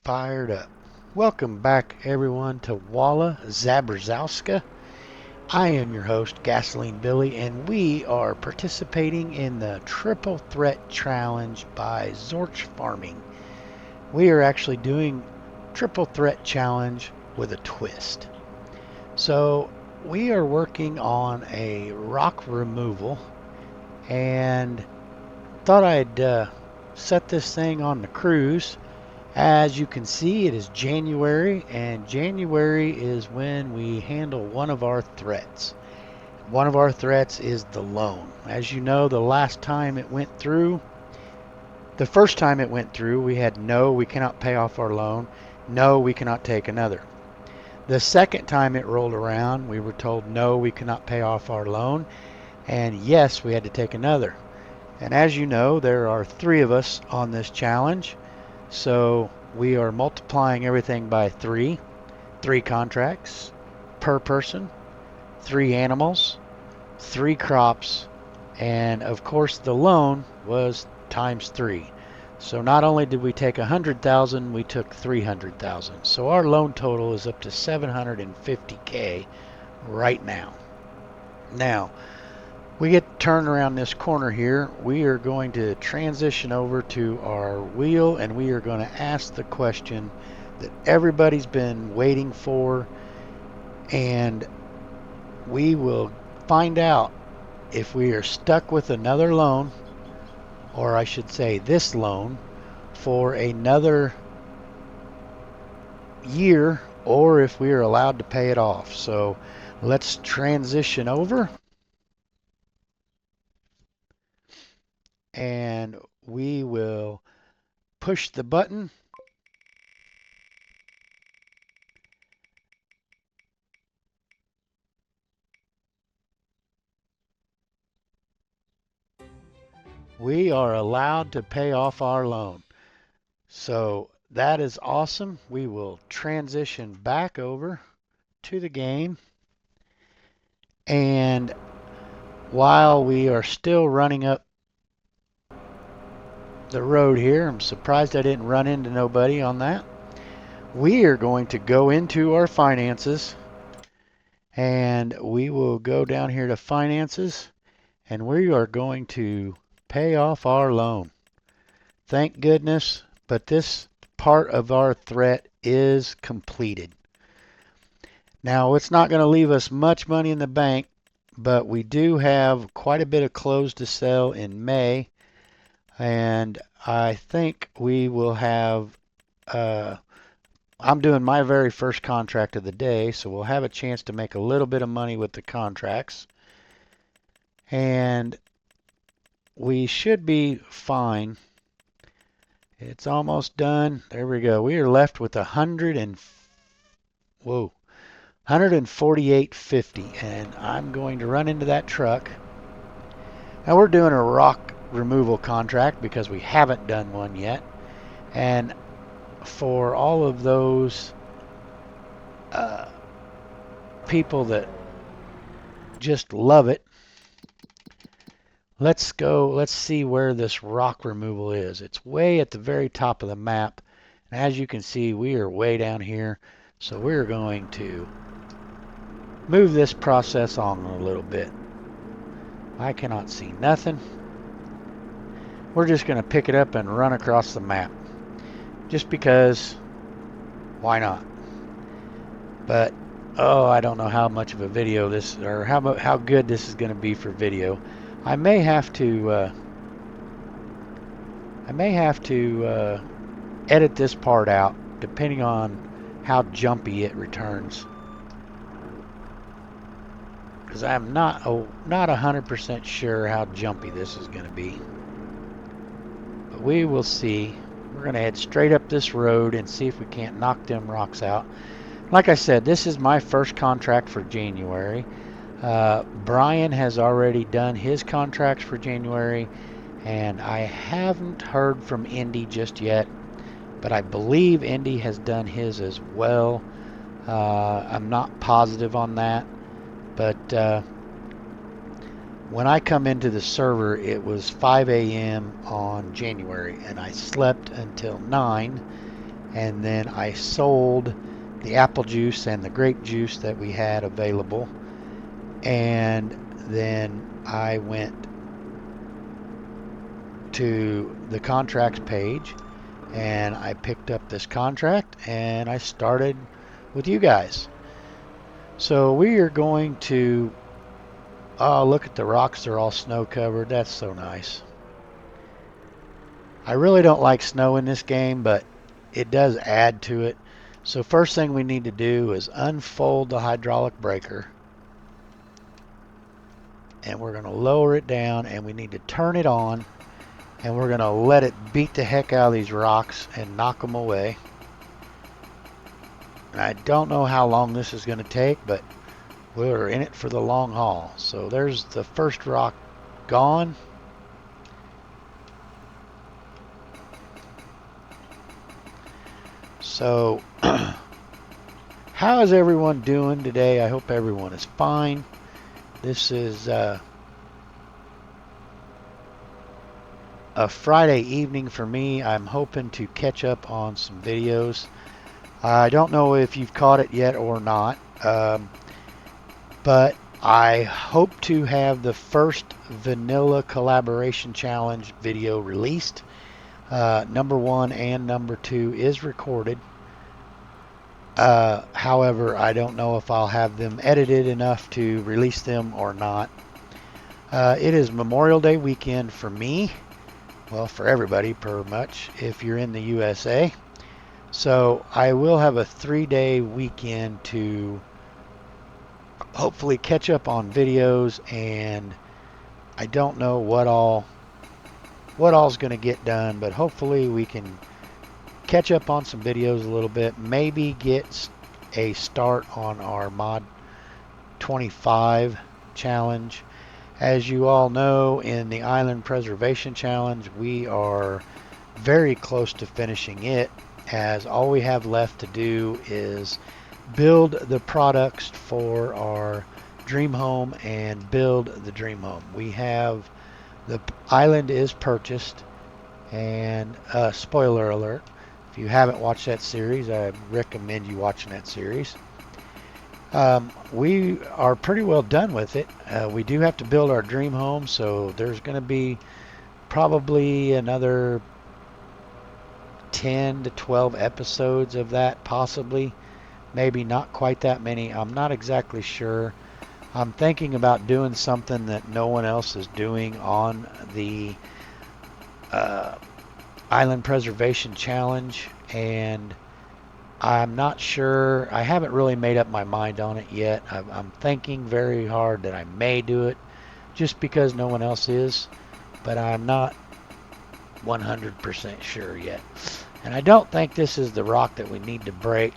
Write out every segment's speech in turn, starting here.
fired up. Welcome back, everyone, to Wola Zabierzowska. I am your host, Gasoline Billy, and we are participating in the Triple Threat Challenge by Zorch Farming. We are actually doing Triple Threat Challenge with a twist. So we are working on a rock removal and thought I'd set this thing on the cruise. As you can see, it is January, and January is when we handle one of our threats. One of our threats is the loan. As you know, the first time it went through, we had no, we cannot pay off our loan. No, we cannot take another. The second time it rolled around, we were told no, we cannot pay off our loan. And yes, we had to take another. And as you know, there are 3 of us on this challenge. So we are multiplying everything by 3 contracts per person, 3 animals, 3 crops, and of course the loan was times 3. So not only did we take 100,000, we took 300,000. So our loan total is up to 750K right now. Now, we get turned around this corner here. We are going to transition over to our wheel, and we are going to ask the question that everybody's been waiting for, and we will find out if we are stuck with another loan, or I should say this loan, for another year, or if we are allowed to pay it off. So let's transition over. And we will push the button. We are allowed to pay off our loan. So that is awesome. We will transition back over to the game. And while we are still running up the road here, I'm surprised I didn't run into nobody on that. We are going to go into our finances, and we will go down here to finances, and we are going to pay off our loan. Thank goodness, but this part of our threat is completed. Now, it's not going to leave us much money in the bank, but we do have quite a bit of clothes to sell in May, and I think we will have, I'm doing my very first contract of the day, so we'll have a chance to make a little bit of money with the contracts. And we should be fine. It's almost done. There we go. We are left with 148.50, and I'm going to run into that truck. Now we're doing a rock removal contract because we haven't done one yet. And for all of those people that just love it, let's see where this rock removal is. It's way at the very top of the map. And as you can see, we are way down here. So we're going to move this process on a little bit. I cannot see nothing. We're just going to pick it up and run across the map. Just because, why not? But, oh, I don't know how much of a video this, or how good this is going to be for video. I may have to edit this part out depending on how jumpy it returns, because I'm not 100% sure how jumpy this is going to be. But we will see. We're going to head straight up this road and see if we can't knock them rocks out. Like I said, this is my first contract for January. Brian has already done his contracts for January, and I haven't heard from Indy just yet, but I believe Indy has done his as well. I'm not positive on that, but when I come into the server, it was 5 a.m. on January, and I slept until 9, and then I sold the apple juice and the grape juice that we had available, and then I went to the contracts page and I picked up this contract and I started with you guys. So we are going to, oh, look at the rocks, they're all snow covered. That's so nice. I really don't like snow in this game, but it does add to it. So first thing we need to do is unfold the hydraulic breaker, and we're going to lower it down, and we need to turn it on, and we're going to let it beat the heck out of these rocks and knock them away. And I don't know how long this is going to take, but we're in it for the long haul. So there's the first rock gone. So how is everyone doing today? I hope everyone is fine. This is a Friday evening for me. I'm hoping to catch up on some videos. I don't know if you've caught it yet or not, but I hope to have the first vanilla collaboration challenge video released. Number 1 and number 2 is recorded. However, I don't know if I'll have them edited enough to release them or not. It is Memorial Day weekend for me. Well, for everybody, pretty much, if you're in the USA. So I will have a 3-day weekend to hopefully catch up on videos, and I don't know what all's going to get done, but hopefully we can catch up on some videos a little bit, maybe get a start on our mod 25 challenge. As you all know, in the Island Preservation Challenge, we are very close to finishing it, as all we have left to do is build the products for our dream home and build the dream home. We have, the island is purchased, and spoiler alert, if you haven't watched that series, I recommend you watching that series. We are pretty well done with it. We do have to build our dream home, so there's going to be probably another 10 to 12 episodes of that, possibly. Maybe not quite that many. I'm not exactly sure. I'm thinking about doing something that no one else is doing on the Island Preservation Challenge, and I'm not sure. I haven't really made up my mind on it yet. I'm thinking very hard that I may do it just because no one else is, but I'm not 100% sure yet. And I don't think this is the rock that we need to break.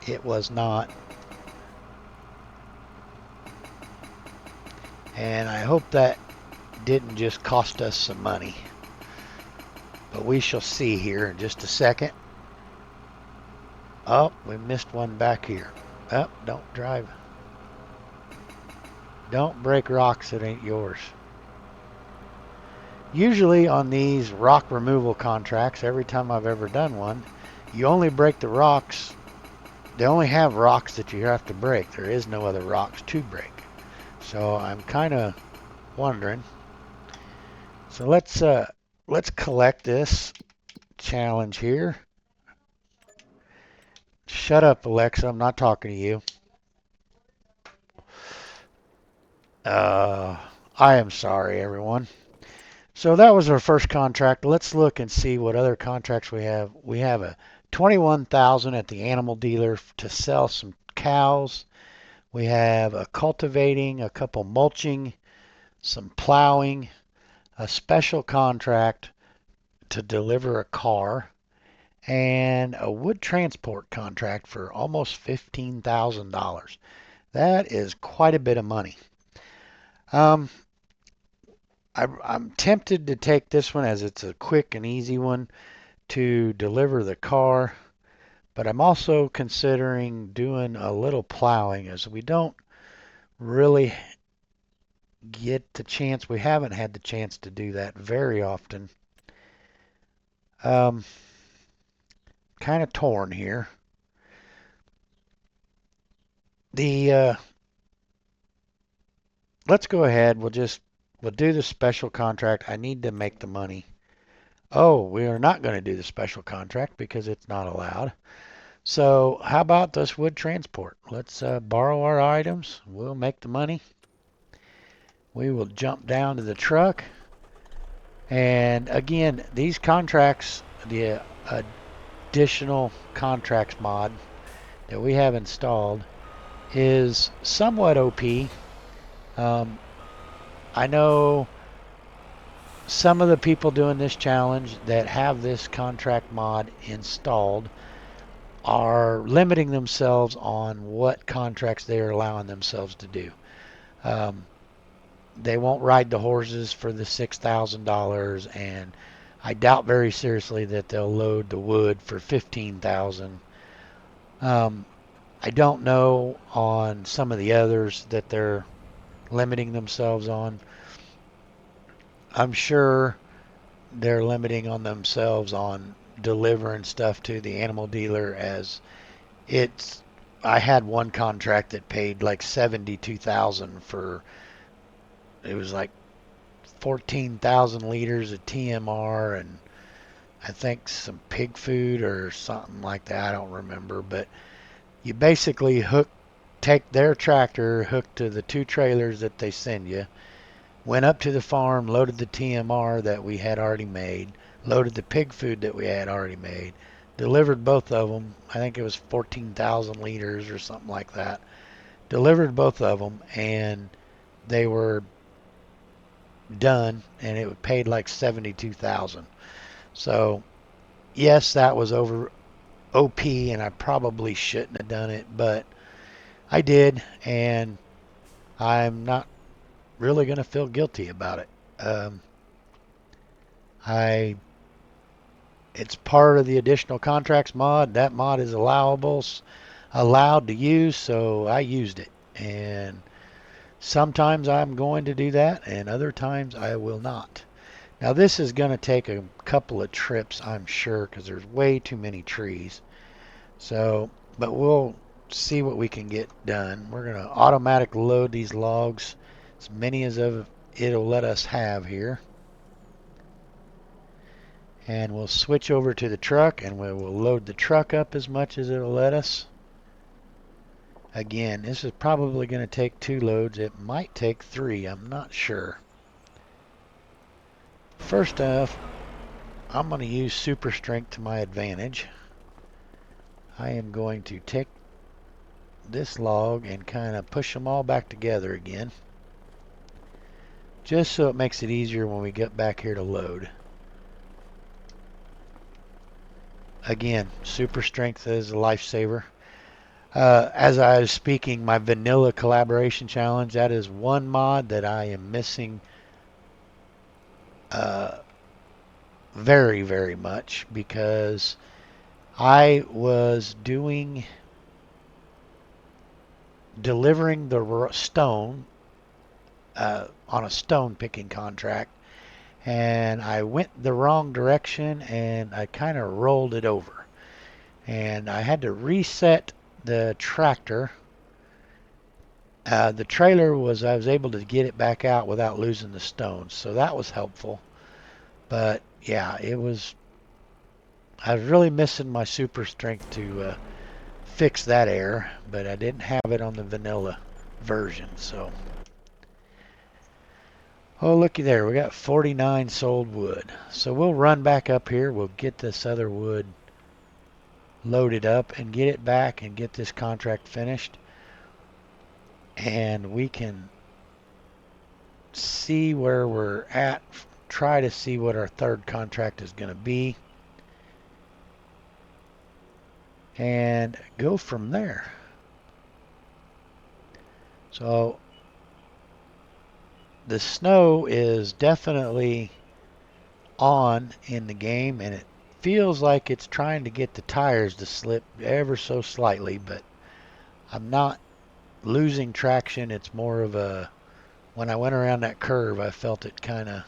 It was not. And I hope that didn't just cost us some money. But we shall see here in just a second. Oh, we missed one back here. Oh, don't drive. Don't break rocks that ain't yours. Usually on these rock removal contracts, every time I've ever done one, you only break the rocks. They only have rocks that you have to break. There is no other rocks to break. So I'm kind of wondering. So let's collect this challenge here. Shut up, Alexa. I'm not talking to you. I am sorry, everyone. So that was our first contract. Let's look and see what other contracts we have. We have a 21,000 at the animal dealer to sell some cows. We have a cultivating, a couple mulching, some plowing, a special contract to deliver a car, and a wood transport contract for almost $15,000. That is quite a bit of money. Um, I'm tempted to take this one as it's a quick and easy one to deliver the car, but I'm also considering doing a little plowing, as we don't really get the chance. We haven't had the chance to do that very often. Um, kind of torn here. The Let's go ahead. We'll do the special contract. I need to make the money. Oh, we are not going to do the special contract because it's not allowed. So how about this wood transport? Let's borrow our items. We'll make the money. We will jump down to the truck. And again, these contracts, the additional contracts mod that we have installed is somewhat OP. I know some of the people doing this challenge that have this contract mod installed are limiting themselves on what contracts they are allowing themselves to do. Um, they won't ride the horses for the $6,000, and I doubt very seriously that they'll load the wood for 15,000. I don't know on some of the others that they're limiting themselves on. I'm sure they're limiting on themselves on delivering stuff to the animal dealer as it's I had one contract that paid like 72,000 for it was like 14,000 liters of TMR and I think some pig food or something like that. I don't remember, but you basically take their tractor hooked to the two trailers that they send you, went up to the farm, loaded the TMR that we had already made, loaded the pig food that we had already made, delivered both of them. I think it was 14,000 liters or something like that. Delivered both of them, and they were done, and it paid like 72,000. So yes, that was over OP, and I probably shouldn't have done it, but I did, and I'm not really going to feel guilty about it. Um, I It's part of the additional contracts mod. That mod is allowed to use, so I used it. And sometimes I'm going to do that, and other times I will not. Now this is going to take a couple of trips, I'm sure, because there's way too many trees. So, but we'll see what we can get done. We're going to automatic load these logs, as many as it'll let us have here. And we'll switch over to the truck and we will load the truck up as much as it'll let us. Again, this is probably going to take 2 loads. It might take 3. I'm not sure. First off, I'm going to use super strength to my advantage. I am going to take this log and kind of push them all back together again, just so it makes it easier when we get back here to load. Again, super strength is a lifesaver. As I was speaking, my vanilla collaboration challenge, that is one mod that I am missing very, very much because I was delivering the stone on a stone picking contract, and I went the wrong direction and I kind of rolled it over. And I had to reset the tractor. The trailer I was able to get it back out without losing the stones, so that was helpful. But yeah, I was really missing my super strength to fix that error, but I didn't have it on the vanilla version, so. Oh, looky there, we got 49 sold wood. So we'll run back up here, we'll get this other wood loaded up and get it back and get this contract finished. And we can see where we're at, try to see what our third contract is going to be, and go from there. So the snow is definitely on in the game, and it feels like it's trying to get the tires to slip ever so slightly, but I'm not losing traction. It's more of a, when I went around that curve, I felt it kind of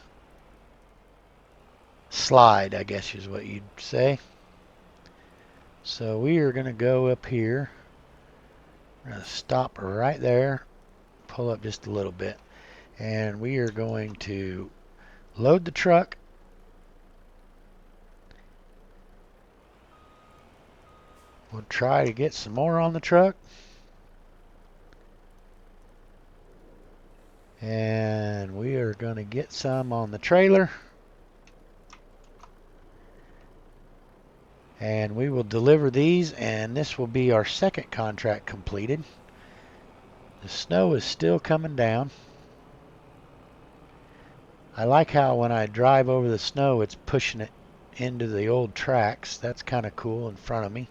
slide, I guess is what you'd say. So we are going to go up here. We're going to stop right there, pull up just a little bit, and we are going to load the truck. We'll try to get some more on the truck. And we are going to get some on the trailer. And we will deliver these, and this will be our second contract completed. The snow is still coming down. I like how when I drive over the snow, it's pushing it into the old tracks. That's kind of cool in front of me.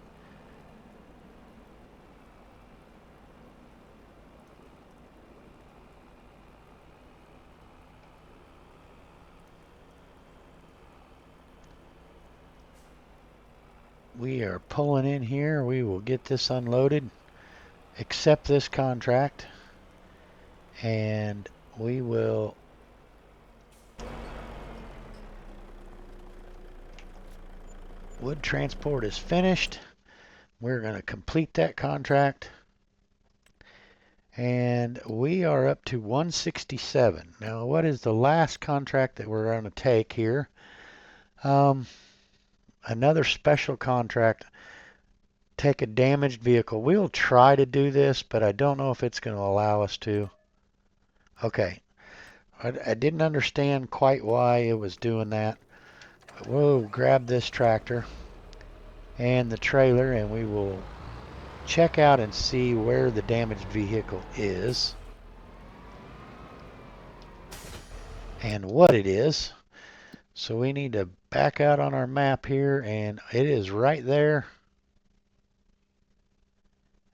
We are pulling in here. We will get this unloaded, accept this contract, and we will wood transport is finished. We're going to complete that contract, and we are up to 167. Now, what is the last contract that we're going to take here? Another special contract. Take a damaged vehicle. We'll try to do this, but I don't know if it's going to allow us to. Okay. I didn't understand quite why it was doing that. But we'll grab this tractor and the trailer, and we will check out and see where the damaged vehicle is and what it is. So we need to back out on our map here, and it is right there.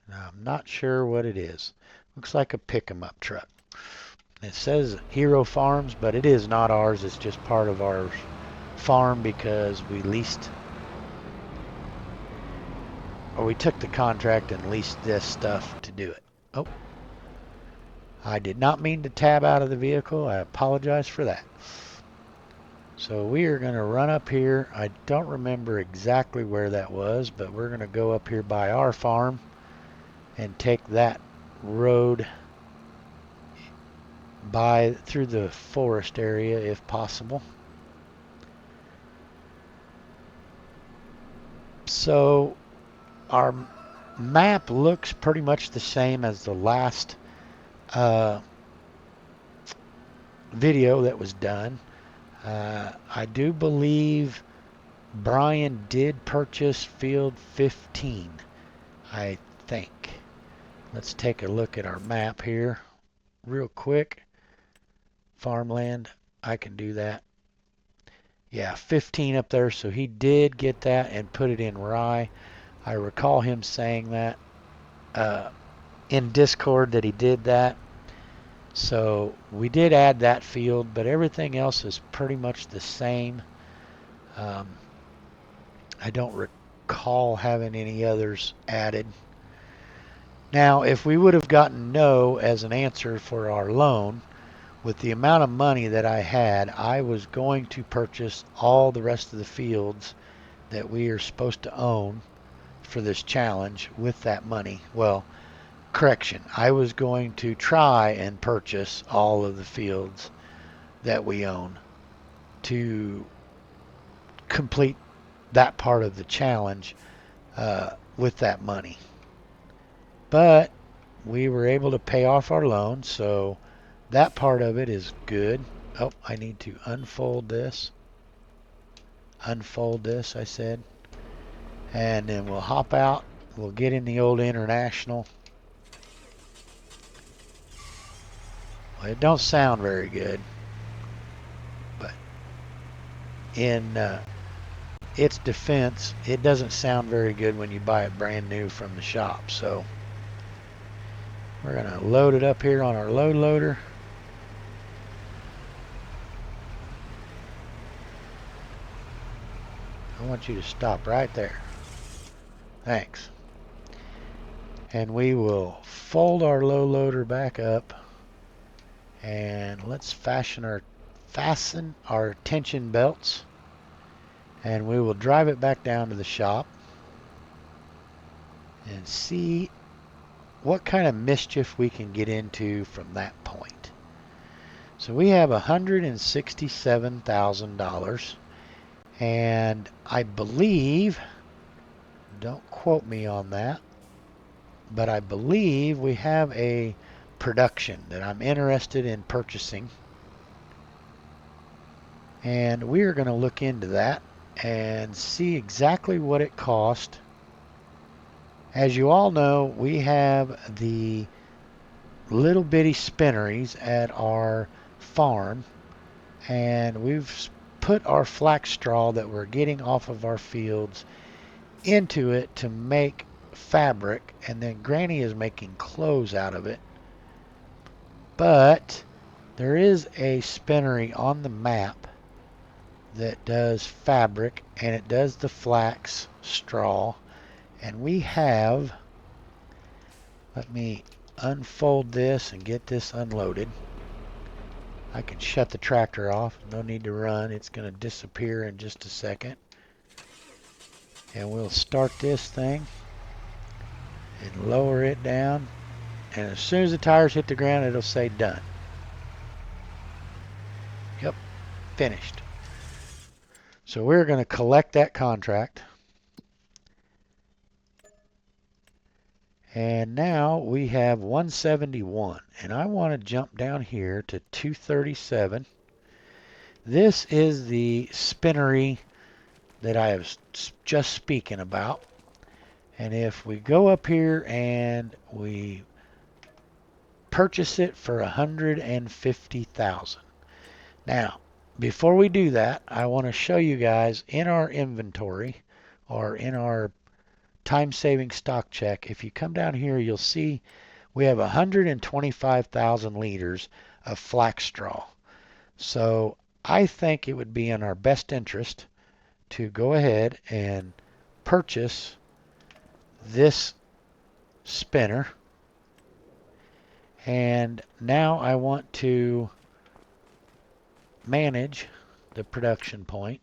Now, I'm not sure what it is. Looks like a pick-em-up truck. It says Hero Farms, but it is not ours. It's just part of our farm because we leased, or we took the contract and leased this stuff to do it. Oh, I did not mean to tab out of the vehicle. I apologize for that. So we are going to run up here. I don't remember exactly where that was, but we're going to go up here by our farm and take that road through the forest area if possible. So our map looks pretty much the same as the last video that was done. I do believe Brian did purchase field 15, I think. Let's take a look at our map here real quick. Farmland, I can do that. Yeah, 15 up there, so he did get that and put it in rye. I recall him saying that in Discord that he did that. So we did add that field, but everything else is pretty much the same. I don't recall having any others added. Now, if we would have gotten no as an answer for our loan, with the amount of money that I had, I was going to purchase all the rest of the fields that we are supposed to own for this challenge with that money. Well, correction, I was going to try and purchase all of the fields that we own to complete that part of the challenge with that money. But we were able to pay off our loan, so that part of it is good. Oh, I need to unfold this. Unfold this, I said. And then we'll hop out. We'll get in the old International. Well, it don't sound very good, but in its defense, it doesn't sound very good when you buy it brand new from the shop. So we're going to load it up here on our load loader. I want you to stop right there. Thanks. And we will fold our low loader back up, and let's fasten our tension belts. And we will drive it back down to the shop and see what kind of mischief we can get into from that point. So we have $167,000, and I believe, don't quote me on that, but I believe we have a production that I'm interested in purchasing. And we are going to look into that and see exactly what it cost. As you all know, we have the little bitty spinneries at our farm, and we've put our flax straw that we're getting off of our fields into it to make fabric, and then Granny is making clothes out of it. But there is a spinnery on the map that does fabric, and it does the flax straw, and we have, let me unfold this and get this unloaded. I can shut the tractor off, no need to run, it's going to disappear in just a second. And we'll start this thing and lower it down, and as soon as the tires hit the ground, it'll say done. Yep, finished. So we're going to collect that contract. And now we have 171, and I want to jump down here to 237. This is the spinnery that I was just speaking about. And if we go up here and we purchase it for 150,000. Now, before we do that, I want to show you guys in our inventory or in our time-saving stock check. If you come down here, you'll see we have 125,000 liters of flax straw. So I think it would be in our best interest to go ahead and purchase this spinner. And now I want to manage the production point.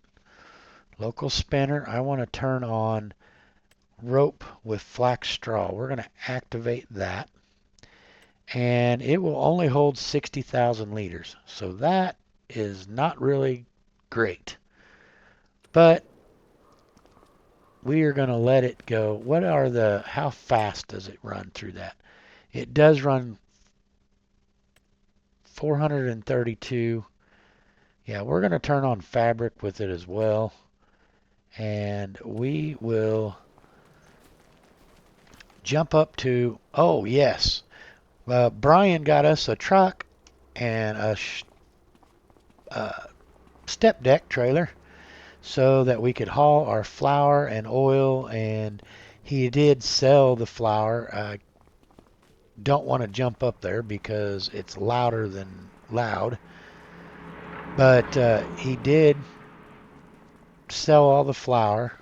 Local spinner, I want to turn on rope with flax straw. We're going to activate that. And it will only hold 60,000 liters. So that is not really great. But we are going to let it go. How fast does it run through that? It does run 432. Yeah, we're going to turn on fabric with it as well. And we will jump up to, oh yes, Brian got us a truck and a step deck trailer so that we could haul our flour and oil, and he did sell the flour. I don't want to jump up there because it's louder than loud, but he did sell all the flour.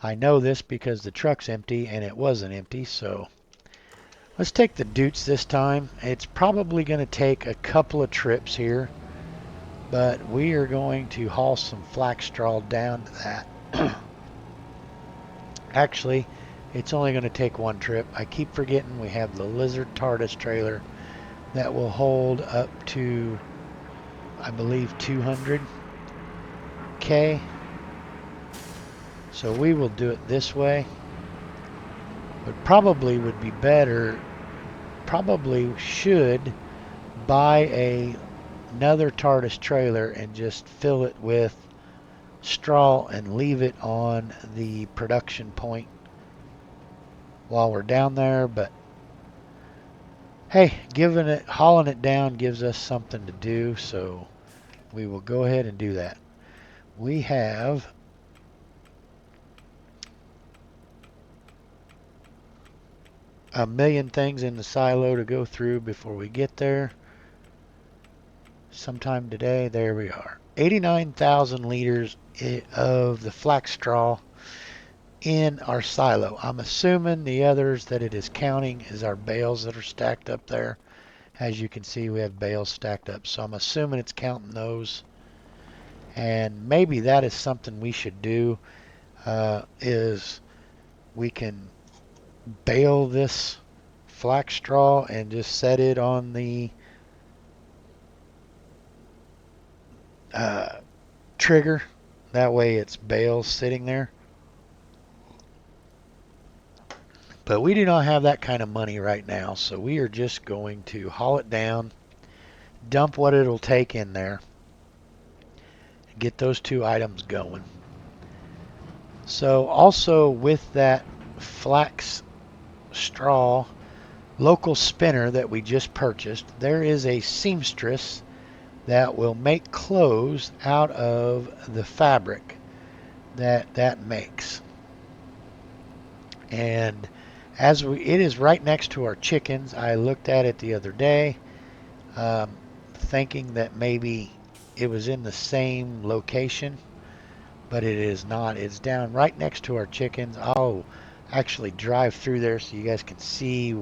I know this because the truck's empty, and it wasn't empty, so let's take the Dutes this time. It's probably going to take a couple of trips here, but we are going to haul some flax straw down to that. Actually, it's only going to take one trip. I keep forgetting we have the Lizard TARDIS trailer that will hold up to, I believe, 200K. So we will do it this way. But probably would be better, probably should buy another TARDIS trailer and just fill it with straw and leave it on the production point while we're down there. But hey, hauling it down gives us something to do, so we will go ahead and do that. We have a million things in the silo to go through before we get there. Sometime today, there we are. 89,000 liters of the flax straw in our silo. I'm assuming the others that it is counting is our bales that are stacked up there. As you can see, we have bales stacked up, so I'm assuming it's counting those. And maybe that is something we should do, is we can bale this flax straw and just set it on the uh, trigger. That way it's bales sitting there. But we do not have that kind of money right now, so we are just going to haul it down, dump what it'll take in there, and get those two items going. So also with that flax straw local spinner that we just purchased, there is a seamstress that will make clothes out of the fabric that makes. And it is right next to our chickens. I looked at it the other day, thinking that maybe it was in the same location, but it is not. It's down right next to our chickens. I'll actually drive through there so you guys can see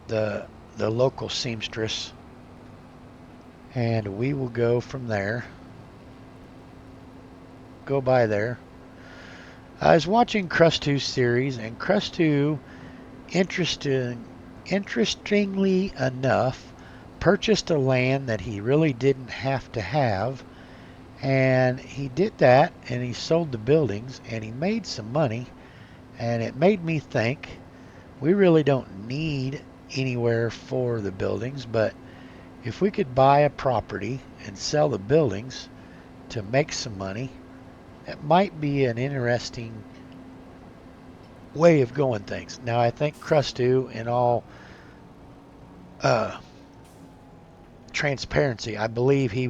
the the local seamstress, and we will go from there. Go by there. I was watching Crust2's series, and Crust2, interestingly enough, purchased a land that he really didn't have to have, and he did that, and he sold the buildings, and he made some money, and it made me think we really don't need anywhere for the buildings, but if we could buy a property and sell the buildings to make some money, it might be an interesting way of going things. Now, I think Crust2, in all uh, transparency, I believe he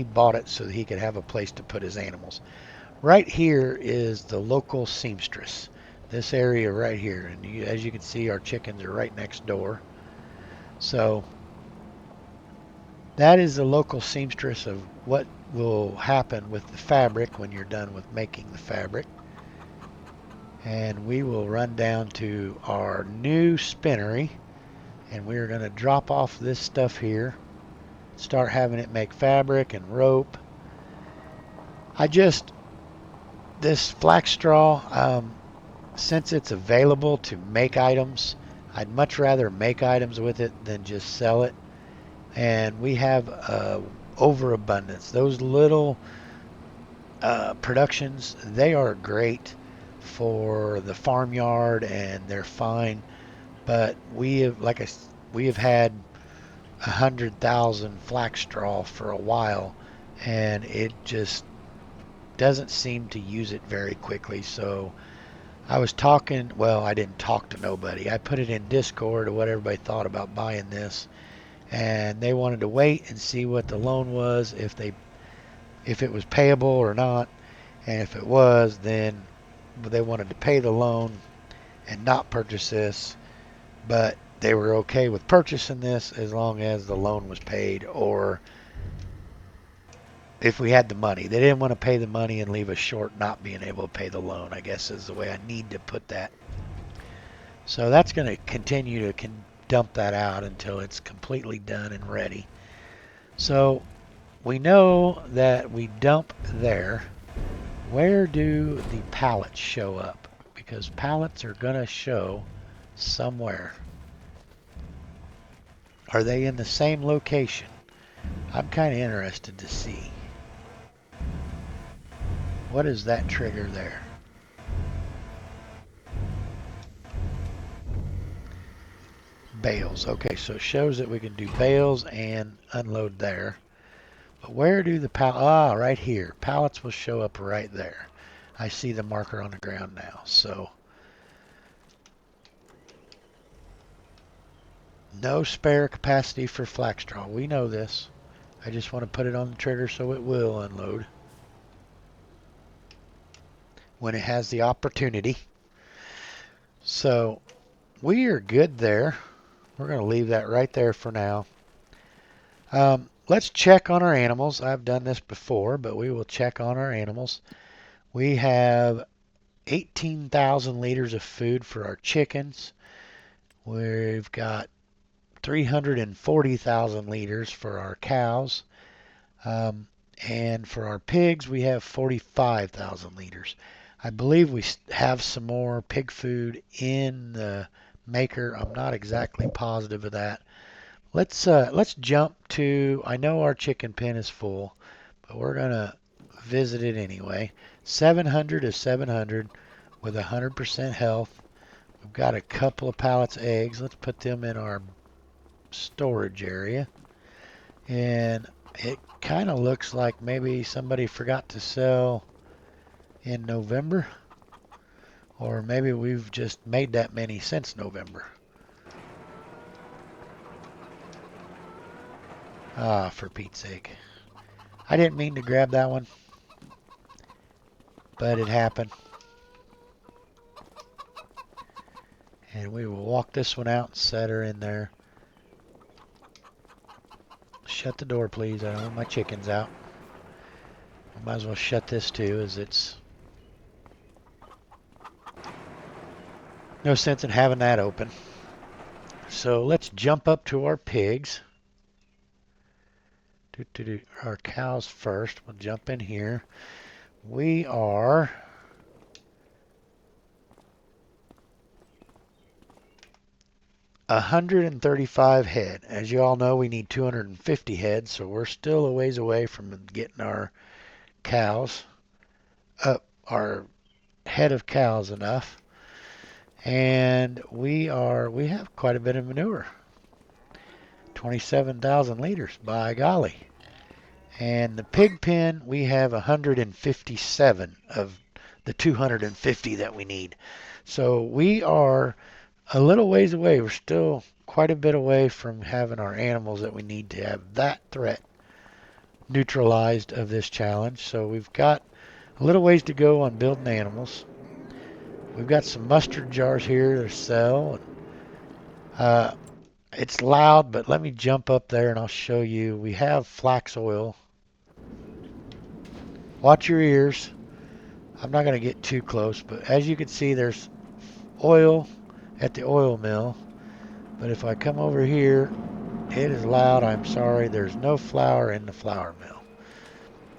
bought it so that he could have a place to put his animals. Right here is the local seamstress. This area right here, and as you can see, our chickens are right next door. So that is the local seamstress of what will happen with the fabric when you're done with making the fabric. And we will run down to our new spinnery, and we're going to drop off this stuff here, start having it make fabric and rope. This flax straw, since it's available to make items, I'd much rather make items with it than just sell it. And we have overabundance. Those little productions, they are great for the farmyard and they're fine. But we have had 100,000 flax straw for a while, and it just doesn't seem to use it very quickly. So I was talking, well, I didn't talk to nobody. I put it in Discord or what everybody thought about buying this, and they wanted to wait and see what the loan was, if it was payable or not, and if it was, then they wanted to pay the loan and not purchase this, but they were okay with purchasing this as long as the loan was paid, or if we had the money. They didn't want to pay the money and leave us short not being able to pay the loan, I guess is the way I need to put that. So that's going to continue to dump that out until it's completely done and ready. So we know that we dump there. Where do the pallets show up? Because pallets are going to show somewhere. Are they in the same location? I'm kind of interested to see. What is that trigger there? Bales. Okay, so it shows that we can do bales and unload there. But where do the pallets? Ah, right here. Pallets will show up right there. I see the marker on the ground now. So no spare capacity for flax straw. We know this. I just want to put it on the trigger so it will unload when it has the opportunity. So we are good there. We're going to leave that right there for now. Let's check on our animals. I've done this before, but we will check on our animals. We have 18,000 liters of food for our chickens. We've got 340,000 liters for our cows. And for our pigs, we have 45,000 liters. I believe we have some more pig food in the maker. I'm not exactly positive of that. Let's jump to, I know our chicken pen is full, but we're gonna visit it anyway. 700 is 700 with 100% health. We've got a couple of pallets of eggs. Let's put them in our storage area. And it kind of looks like maybe somebody forgot to sell in November, or maybe we've just made that many since November. Ah, for Pete's sake. I didn't mean to grab that one, but it happened. And we will walk this one out and set her in there. Shut the door, please. I don't want my chickens out. I might as well shut this too, as it's no sense in having that open. So let's jump up to our pigs. Our cows first. We'll jump in here. We are 135 head. As you all know, we need 250 head, so we're still a ways away from getting our cows up, our head of cows enough. And we have quite a bit of manure. 27,000 liters, by golly. And the pig pen, we have 157 of the 250 that we need. So we are a little ways away. We're still quite a bit away from having our animals that we need to have that threat neutralized of this challenge. So we've got a little ways to go on building animals. We've got some mustard jars here to sell. It's loud, but let me jump up there and I'll show you. We have flax oil. Watch your ears. I'm not going to get too close, but as you can see, there's oil at the oil mill. But if I come over here, it is loud. I'm sorry. There's no flour in the flour mill.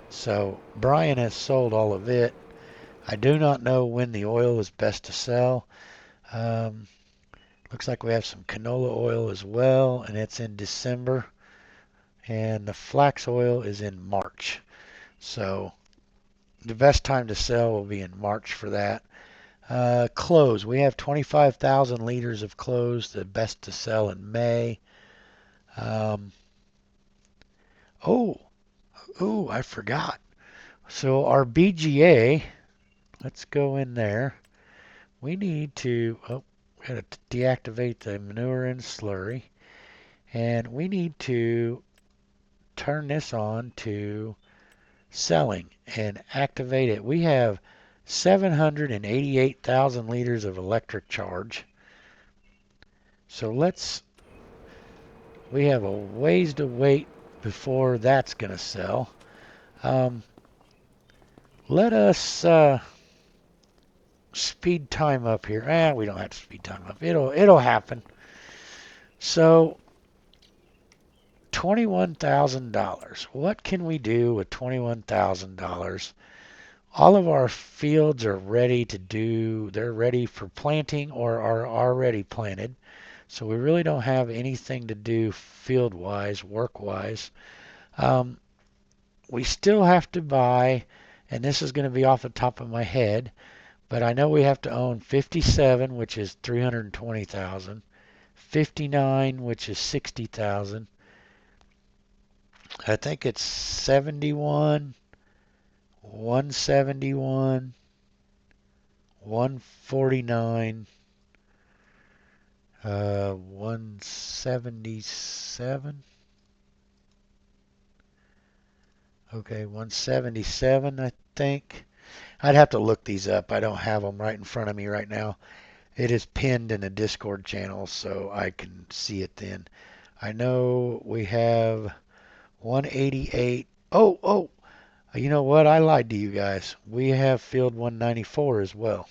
So Brian has sold all of it. I do not know when the oil is best to sell. Looks like we have some canola oil as well, and it's in December. And the flax oil is in March. So the best time to sell will be in March for that. Clothes. We have 25,000 liters of clothes. The best to sell in May. Oh, I forgot. So our BGA, let's go in there. We need to, we got to deactivate the manure and slurry. And we need to turn this on to selling and activate it. We have 788,000 liters of electric charge. So we have a ways to wait before that's going to sell. Let us speed time up here. We don't have to speed time up. It'll happen. So $21,000. What can we do with $21,000? All of our fields are ready they're ready for planting or are already planted. So we really don't have anything to do field-wise, work-wise. We still have to buy, and this is going to be off the top of my head, but I know we have to own 57, which is 320,000, 59, which is 60,000. I think it's 71, 171, 149, 177. Okay, 177, I think. I'd have to look these up. I don't have them right in front of me right now. It is pinned in a Discord channel, so I can see it then. I know we have 188. Oh, you know what? I lied to you guys. We have field 194 as well.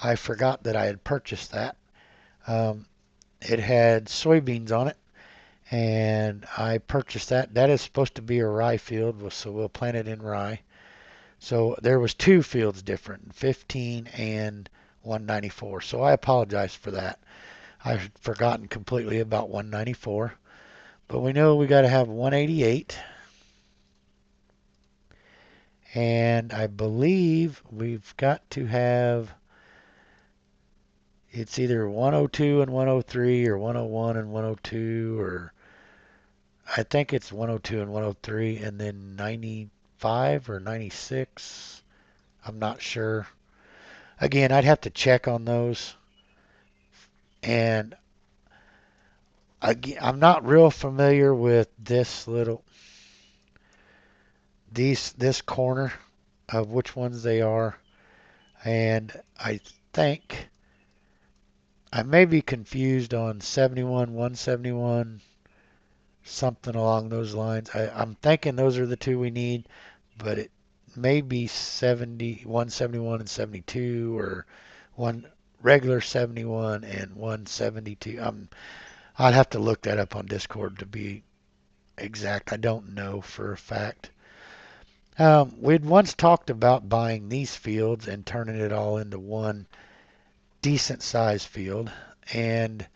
I forgot that I had purchased that. It had soybeans on it, And I purchased that. That is supposed to be a rye field, so we'll plant it in rye. So there was two fields different, 15 and 194. So I apologize for that. I had forgotten completely about 194. But we know we got to have 188. And I believe we've got to have, it's either 102 and 103 or 101 and 102, or I think it's 102 and 103 and then 95 or 96. I'm not sure. Again, I'd have to check on those. And again, I'm not real familiar with this corner of which ones they are. And I think I may be confused on 71, 171, something along those lines. I'm thinking those are the two we need, but it may be 70, 171 and 72, or one regular 71 and 172. I'd have to look that up on Discord to be exact. I don't know for a fact. We'd once talked about buying these fields and turning it all into one decent sized field. And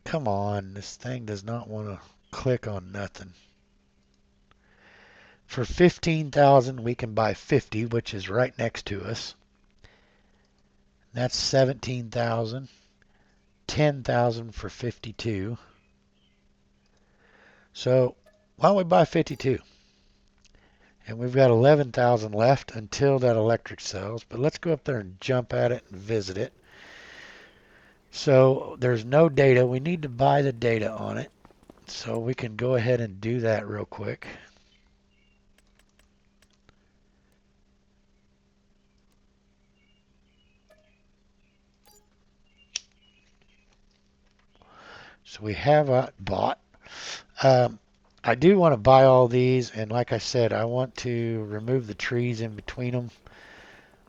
come on, this thing does not want to click on nothing. For 15,000 we can buy 50, which is right next to us. That's 17,000. 10,000 for 52. So why don't we buy 52? And we've got 11,000 left until that electric sells. But let's go up there and jump at it and visit it. So there's no data. We need to buy the data on it. So we can go ahead and do that real quick. So we have bought. I do want to buy all these, and like I said, I want to remove the trees in between them.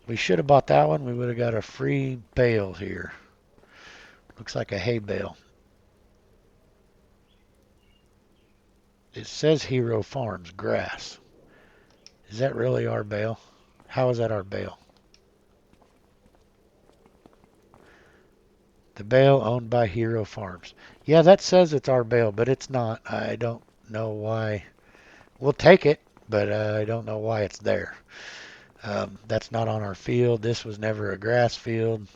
We should have bought that one. We would have got a free bale here. Looks like a hay bale. It says Hero Farms grass. Is that really our bale? How is that our bale? The bale owned by Hero Farms. Yeah, that says it's our bale, but it's not. I don't know why. We'll take it, but I don't know why it's there. That's not on our field. This was never a grass field.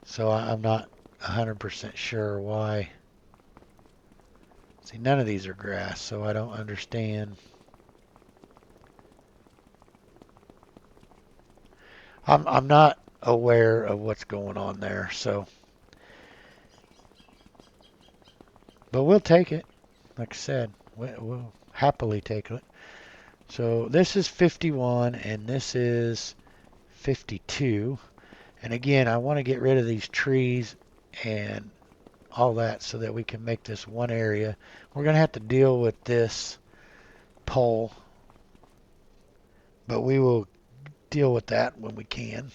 So I'm not 100% sure why. See, none of these are grass, so I don't understand. I'm not aware of what's going on there, so. But we'll take it. Like I said, we'll happily take it. So this is 51 and this is 52. And again, I want to get rid of these trees and all that so that we can make this one area. We're going to have to deal with this pole, but we will deal with that when we can.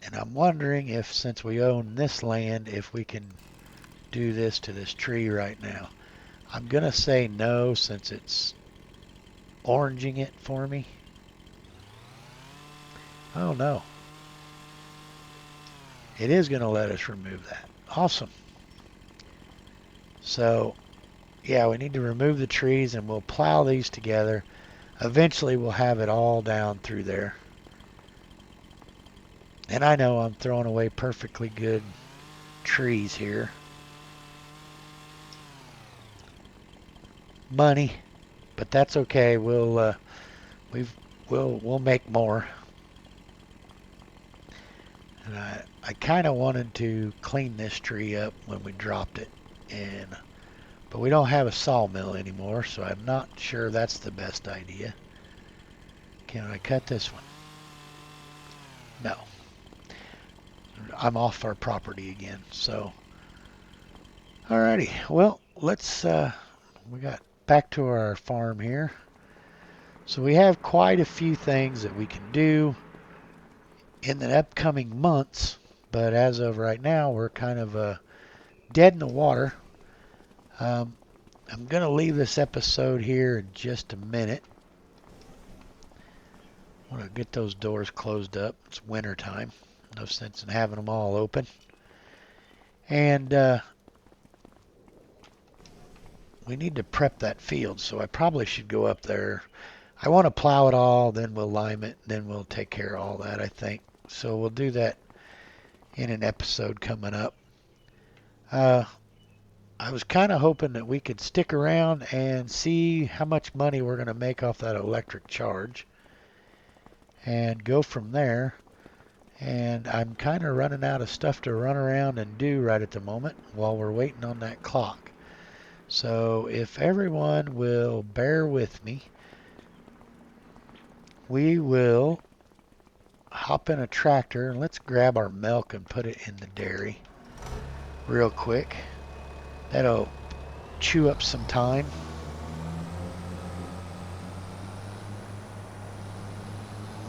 And I'm wondering if, since we own this land, if we can do this to this tree right now. I'm going to say no, since it's oranging it for me. Oh no. It is going to let us remove that. Awesome. So, yeah, we need to remove the trees and we'll plow these together. Eventually we'll have it all down through there. And I know I'm throwing away perfectly good trees here. Money, but that's okay. We'll make more. And I kind of wanted to clean this tree up when we dropped it, but we don't have a sawmill anymore, so I'm not sure that's the best idea. Can I cut this one? No. I'm off our property again. So, alrighty. Well, let's. We got back to our farm here. So we have quite a few things that we can do in the upcoming months, but as of right now, we're kind of dead in the water. I'm going to leave this episode here in just a minute. I want to get those doors closed up. It's winter time. No sense in having them all open. And we need to prep that field, so I probably should go up there. I want to plow it all, then we'll lime it, then we'll take care of all that, I think. So we'll do that in an episode coming up. I was kind of hoping that we could stick around and see how much money we're going to make off that electric charge and go from there. And I'm kind of running out of stuff to run around and do right at the moment while we're waiting on that clock. So if everyone will bear with me, we will hop in a tractor and let's grab our milk and put it in the dairy real quick. That'll chew up some time.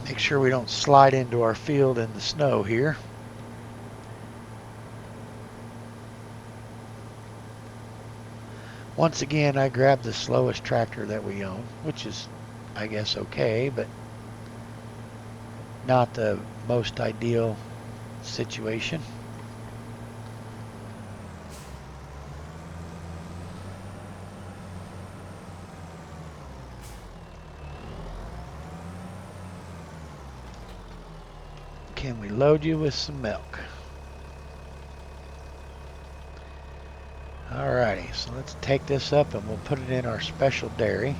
Make sure we don't slide into our field in the snow here. Once again, I grabbed the slowest tractor that we own, which is, I guess, okay, but not the most ideal situation. Can we load you with some milk? Alrighty, so let's take this up and we'll put it in our special dairy.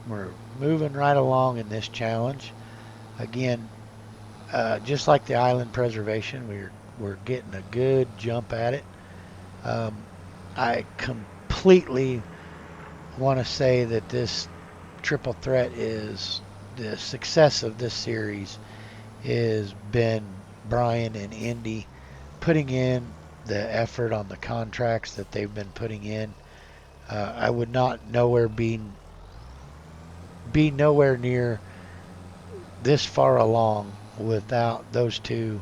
We're moving right along in this challenge. Again, just like the island preservation, we're getting a good jump at it. I completely want to say that this triple threat is the success of this series has been Brian and Indy putting in the effort on the contracts that they've been putting in. I would not be nowhere near this far along without those two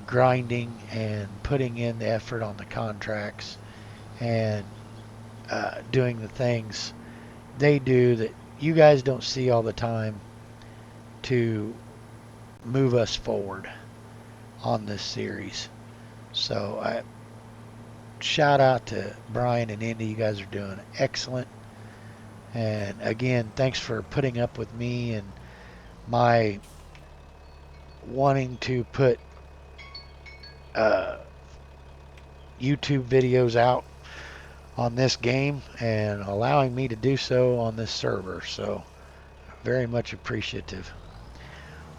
grinding and putting in the effort on the contracts and doing the things they do that you guys don't see all the time to move us forward on this series. So I shout out to Brian and Indy. You guys are doing excellent. And again, thanks for putting up with me and my wanting to put YouTube videos out on this game and allowing me to do so on this server. So very much appreciative.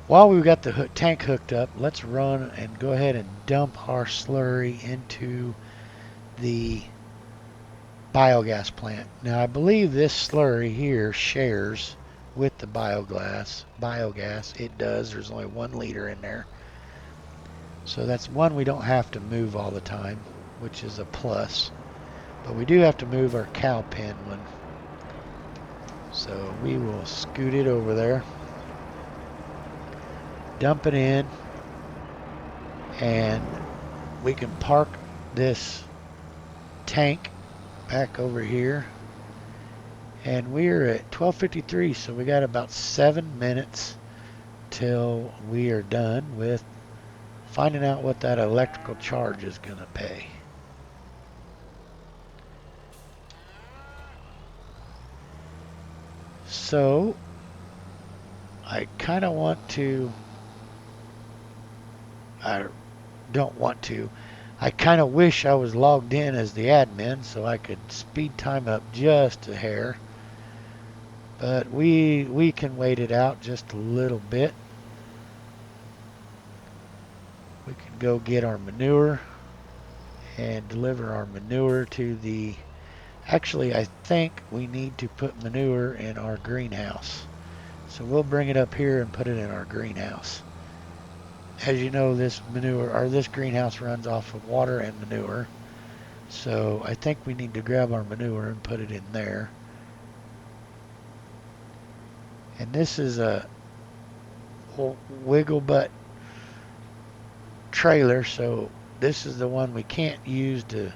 While we've got the tank hooked up, let's run and go ahead and dump our slurry into the biogas plant. Now I believe this slurry here shares with the biogas. It does. There's only 1 liter in there. So that's one we don't have to move all the time, which is a plus. But we do have to move our cow pen one. So we will scoot it over there, dump it in, and we can park this tank back over here. And we're at 12:53, so we got about 7 minutes till we are done with finding out what that electrical charge is going to pay. So I kind of want to, I don't want to, I kind of wish I was logged in as the admin so I could speed time up just a hair. But we can wait it out just a little bit. We can go get our manure and deliver our manure to the... Actually, I think we need to put manure in our greenhouse. So we'll bring it up here and put it in our greenhouse. As you know, this greenhouse runs off of water and manure. So I think we need to grab our manure and put it in there. And this is a wiggle butt trailer, so this is the one we can't use to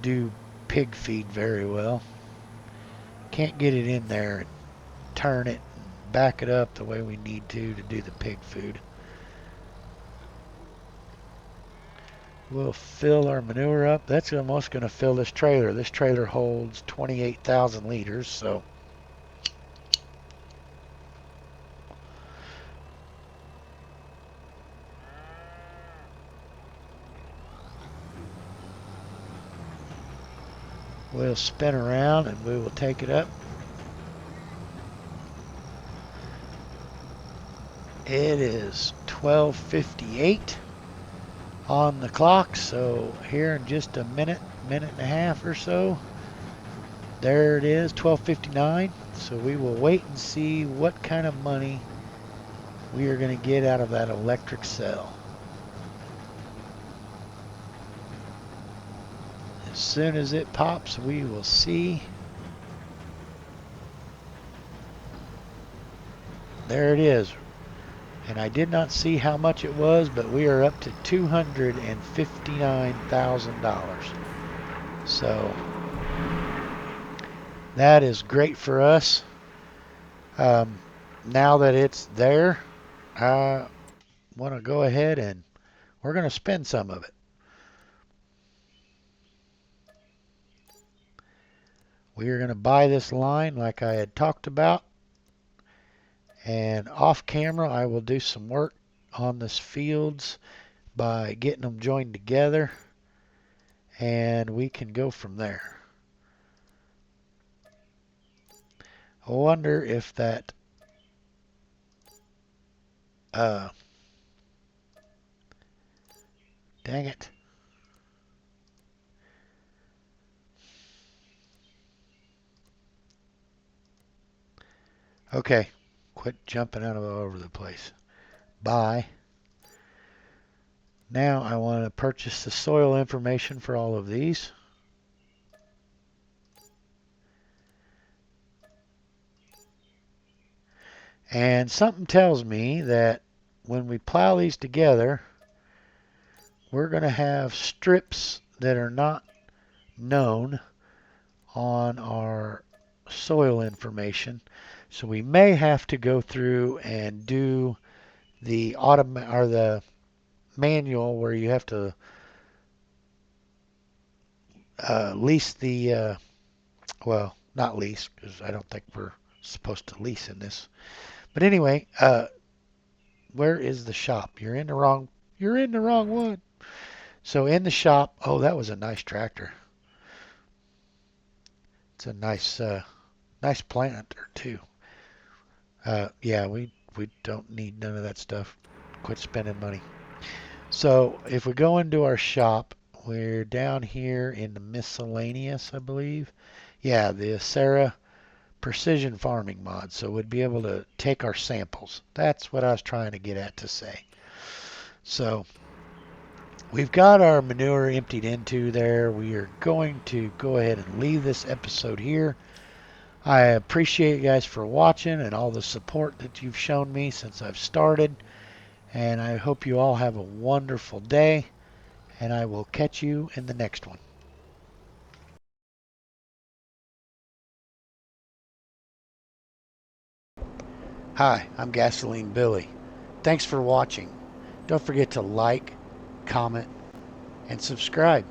do pig feed very well. Can't get it in there and turn it and back it up the way we need to do the pig food. We'll fill our manure up. That's almost going to fill this trailer. This trailer holds 28,000 liters, so we'll spin around and we will take it up. It is 12:58 on the clock, so here in just a minute and a half or so, there it is, 12:59. So we will wait and see what kind of money we are going to get out of that electric cell. As soon as it pops, we will see. There it is. And I did not see how much it was, but we are up to $259,000. So that is great for us. Now that it's there, I want to go ahead and we're going to spend some of it. We are going to buy this line like I had talked about. And off camera, I will do some work on this fields by getting them joined together. And we can go from there. I wonder if that dang it. Okay, quit jumping out of all over the place. Buy. Now I want to purchase the soil information for all of these. And something tells me that when we plow these together, we're going to have strips that are not known on our soil information. So we may have to go through and do the the manual where you have to lease the well, not lease, because I don't think we're supposed to lease in this. But anyway, where is the shop? You're in the wrong one. So in the shop, oh, that was a nice tractor. It's a nice planter too. Yeah, we don't need none of that stuff. Quit spending money. So if we go into our shop, we're down here in the miscellaneous, I believe. Yeah, the Sarah Precision Farming mod. So we'd be able to take our samples. That's what I was trying to get at to say. So we've got our manure emptied into there. We are going to go ahead and leave this episode here. I appreciate you guys for watching and all the support that you've shown me since I've started. And I hope you all have a wonderful day. And I will catch you in the next one. Hi, I'm Gasoline Billy. Thanks for watching. Don't forget to like, comment, and subscribe.